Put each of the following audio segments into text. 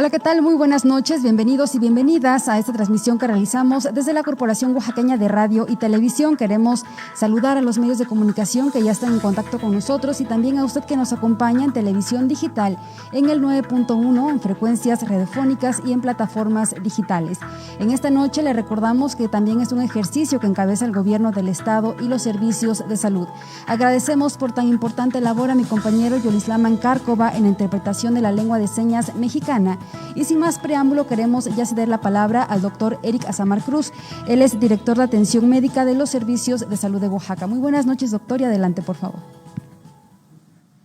Hola, ¿qué tal? Muy buenas noches, bienvenidos y bienvenidas a esta transmisión que realizamos desde la Corporación Oaxaqueña de Radio y Televisión. Queremos saludar a los medios de comunicación que ya están en contacto con nosotros y también a usted que nos acompaña en televisión digital en el 9.1, en frecuencias radiofónicas y en plataformas digitales. En esta noche le recordamos que también es un ejercicio que encabeza el gobierno del Estado y los servicios de salud. Agradecemos por tan importante labor a mi compañero Yolislaman Cárcova en la interpretación de la lengua de señas mexicana. Y sin más preámbulo, queremos ya ceder la palabra al doctor Eric Azamar Cruz. Él es director de atención médica de los servicios de salud de Oaxaca. Muy buenas noches, doctor, y adelante, por favor.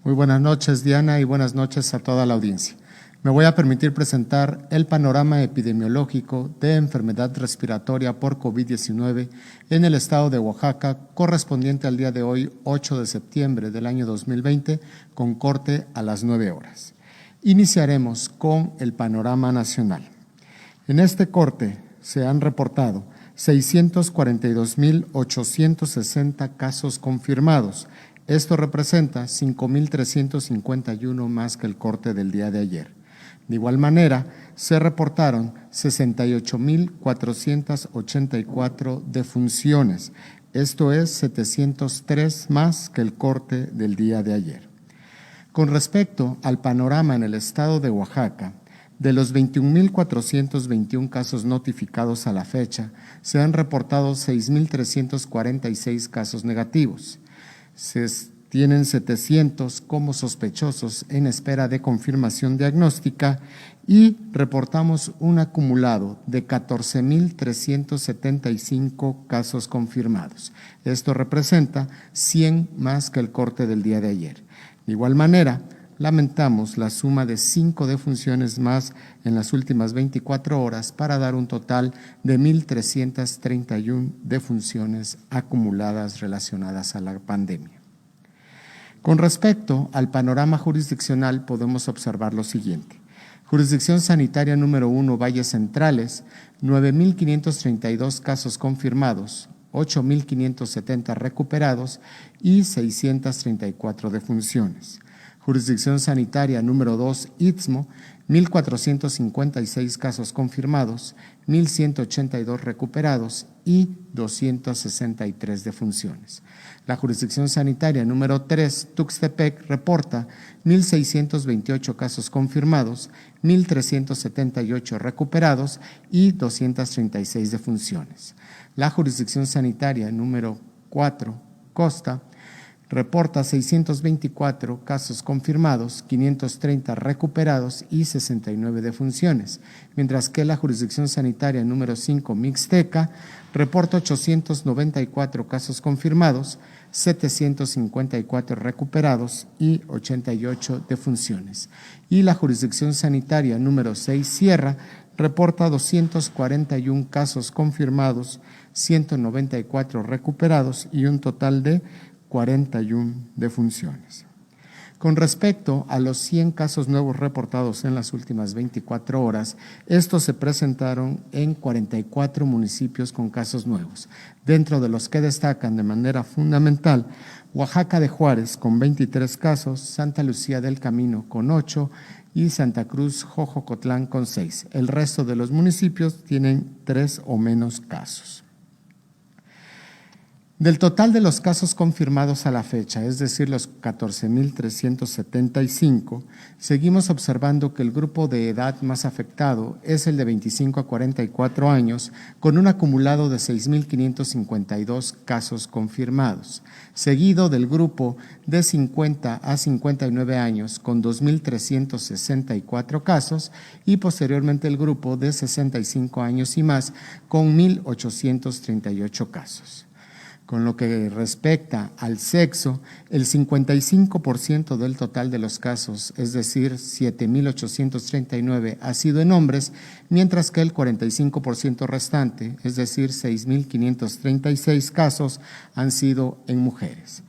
Muy buenas noches, Diana, y buenas noches a toda la audiencia. Me voy a permitir presentar el panorama epidemiológico de enfermedad respiratoria por COVID-19 en el estado de Oaxaca, correspondiente al día de hoy, 8 de septiembre del año 2020, con corte a las 9 horas. Iniciaremos con el panorama nacional. En este corte se han reportado 642.860 casos confirmados. Esto representa 5.351 más que el corte del día de ayer. De igual manera, se reportaron 68.484 defunciones. Esto es 703 más que el corte del día de ayer. Con respecto al panorama en el estado de Oaxaca, de los 21.421 casos notificados a la fecha, se han reportado 6.346 casos negativos. Se tienen 700 como sospechosos en espera de confirmación diagnóstica y reportamos un acumulado de 14.375 casos confirmados. Esto representa 100 más que el corte del día de ayer. De igual manera, lamentamos la suma de 5 defunciones más en las últimas 24 horas para dar un total de 1.331 defunciones acumuladas relacionadas a la pandemia. Con respecto al panorama jurisdiccional, podemos observar lo siguiente. Jurisdicción sanitaria número 1, Valles Centrales, 9.532 casos confirmados, 8.570 recuperados y 634 defunciones. Jurisdicción sanitaria número 2, Istmo, 1.456 casos confirmados, 1.182 recuperados y 263 defunciones. La jurisdicción sanitaria número 3, Tuxtepec, reporta 1.628 casos confirmados, 1.378 recuperados y 236 defunciones. La jurisdicción sanitaria número 4, Costa, reporta 624 casos confirmados, 530 recuperados y 69 defunciones, mientras que la jurisdicción sanitaria número 5, Mixteca, reporta 894 casos confirmados, 754 recuperados y 88 defunciones. Y la jurisdicción sanitaria número 6, Sierra, reporta 241 casos confirmados, 194 recuperados y un total de 41 defunciones. Con respecto a los 100 casos nuevos reportados en las últimas 24 horas, estos se presentaron en 44 municipios con casos nuevos, dentro de los que destacan de manera fundamental Oaxaca de Juárez con 23 casos, Santa Lucía del Camino con 8 y Santa Cruz Jojocotlán con 6. El resto de los municipios tienen 3 o menos casos. Del total de los casos confirmados a la fecha, es decir, los 14.375, seguimos observando que el grupo de edad más afectado es el de 25 a 44 años, con un acumulado de 6.552 casos confirmados, seguido del grupo de 50 a 59 años, con 2.364 casos, y posteriormente el grupo de 65 años y más, con 1.838 casos. Con lo que respecta al sexo, el 55% del total de los casos, es decir, 7.839, ha sido en hombres, mientras que el 45% restante, es decir, 6.536 casos, han sido en mujeres.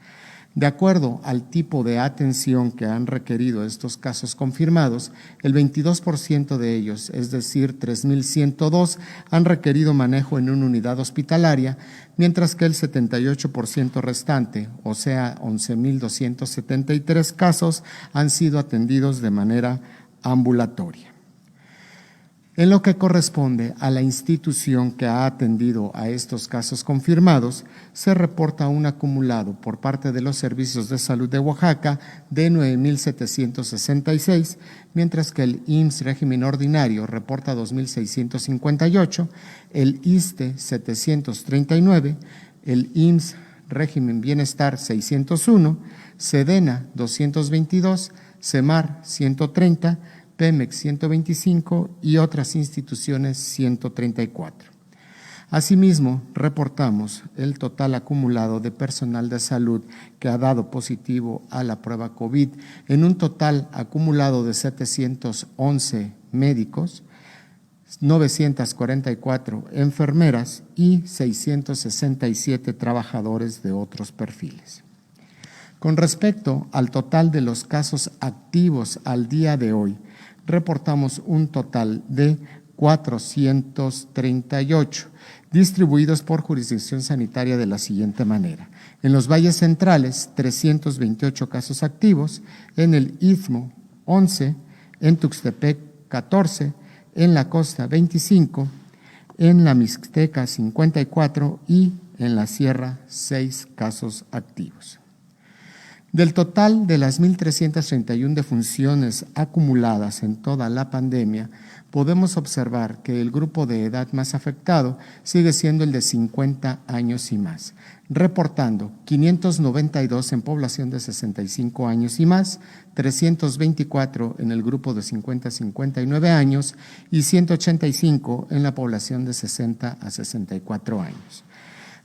De acuerdo al tipo de atención que han requerido estos casos confirmados, el 22% de ellos, es decir, 3.102, han requerido manejo en una unidad hospitalaria, mientras que el 78% restante, o sea, 11.273 casos, han sido atendidos de manera ambulatoria. En lo que corresponde a la institución que ha atendido a estos casos confirmados, se reporta un acumulado por parte de los servicios de salud de Oaxaca de 9,766, mientras que el IMSS régimen ordinario reporta 2,658, el ISSSTE 739, el IMSS régimen bienestar 601, SEDENA 222, CEMAR 130, Pemex 125 y otras instituciones 134. Asimismo, reportamos el total acumulado de personal de salud que ha dado positivo a la prueba COVID en un total acumulado de 711 médicos, 944 enfermeras y 667 trabajadores de otros perfiles. Con respecto al total de los casos activos al día de hoy, reportamos un total de 438, distribuidos por jurisdicción sanitaria de la siguiente manera. En los valles centrales, 328 casos activos, en el Istmo, 11, en Tuxtepec, 14, en la costa, 25, en la Mixteca, 54 y en la Sierra, 6 casos activos. Del total de las 1,331 defunciones acumuladas en toda la pandemia, podemos observar que el grupo de edad más afectado sigue siendo el de 50 años y más, reportando 592 en población de 65 años y más, 324 en el grupo de 50 a 59 años y 185 en la población de 60 a 64 años.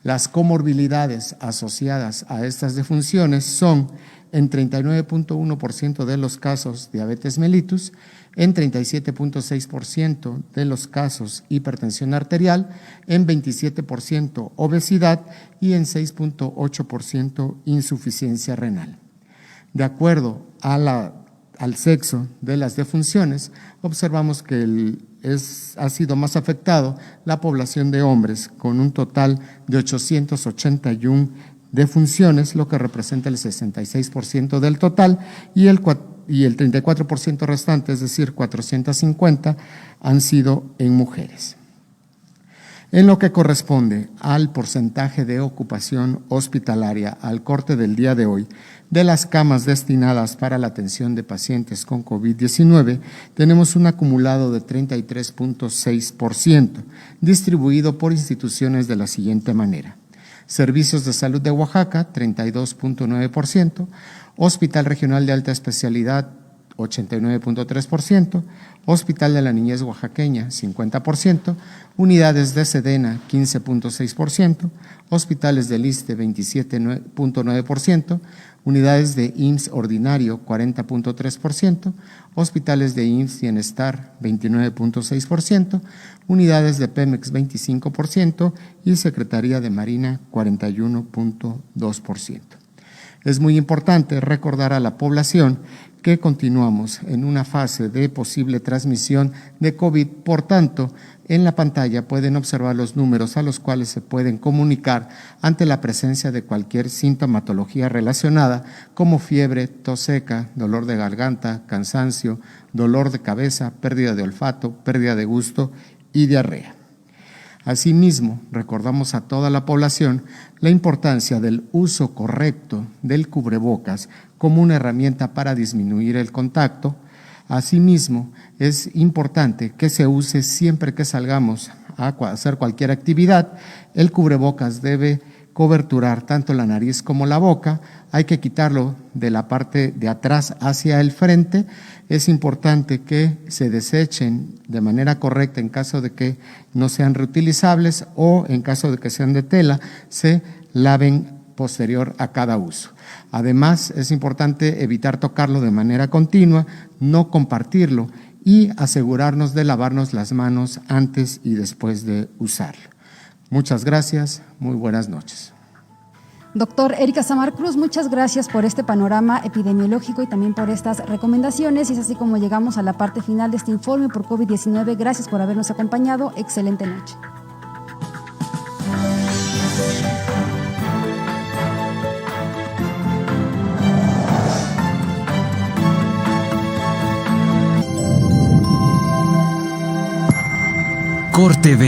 Las comorbilidades asociadas a estas defunciones son en 39,1% de los casos diabetes mellitus, en 37,6% de los casos hipertensión arterial, en 27% obesidad y en 6,8% insuficiencia renal. De acuerdo al sexo de las defunciones, observamos que ha sido más afectado la población de hombres, con un total de 881 defunciones, lo que representa el 66% del total, y el 34% restante, es decir, 450, han sido en mujeres. En lo que corresponde al porcentaje de ocupación hospitalaria al corte del día de hoy, de las camas destinadas para la atención de pacientes con COVID-19, tenemos un acumulado de 33,6%, distribuido por instituciones de la siguiente manera: Servicios de Salud de Oaxaca, 32,9%, Hospital Regional de Alta Especialidad, 89,3%, Hospital de la Niñez Oaxaqueña, 50%, unidades de SEDENA, 15,6%, hospitales del ISSSTE, 27,9%, unidades de IMSS ordinario, 40,3%, hospitales de IMSS Bienestar, 29,6%, unidades de Pemex, 25% y Secretaría de Marina, 41,2%. Es muy importante recordar a la población que continuamos en una fase de posible transmisión de COVID. Por tanto, en la pantalla pueden observar los números a los cuales se pueden comunicar ante la presencia de cualquier sintomatología relacionada, como fiebre, tos seca, dolor de garganta, cansancio, dolor de cabeza, pérdida de olfato, pérdida de gusto y diarrea. Asimismo, recordamos a toda la población la importancia del uso correcto del cubrebocas como una herramienta para disminuir el contacto. Asimismo, es importante que se use siempre que salgamos a hacer cualquier actividad. El cubrebocas debe coberturar tanto la nariz como la boca. Hay que quitarlo de la parte de atrás hacia el frente. Es importante que se desechen de manera correcta en caso de que no sean reutilizables, o en caso de que sean de tela, se laven posterior a cada uso. Además, es importante evitar tocarlo de manera continua, no compartirlo y asegurarnos de lavarnos las manos antes y después de usarlo. Muchas gracias, muy buenas noches. Doctor Erika Samar Cruz, muchas gracias por este panorama epidemiológico y también por estas recomendaciones. Y es así como llegamos a la parte final de este informe por COVID-19. Gracias por habernos acompañado. Excelente noche. Mejor TV.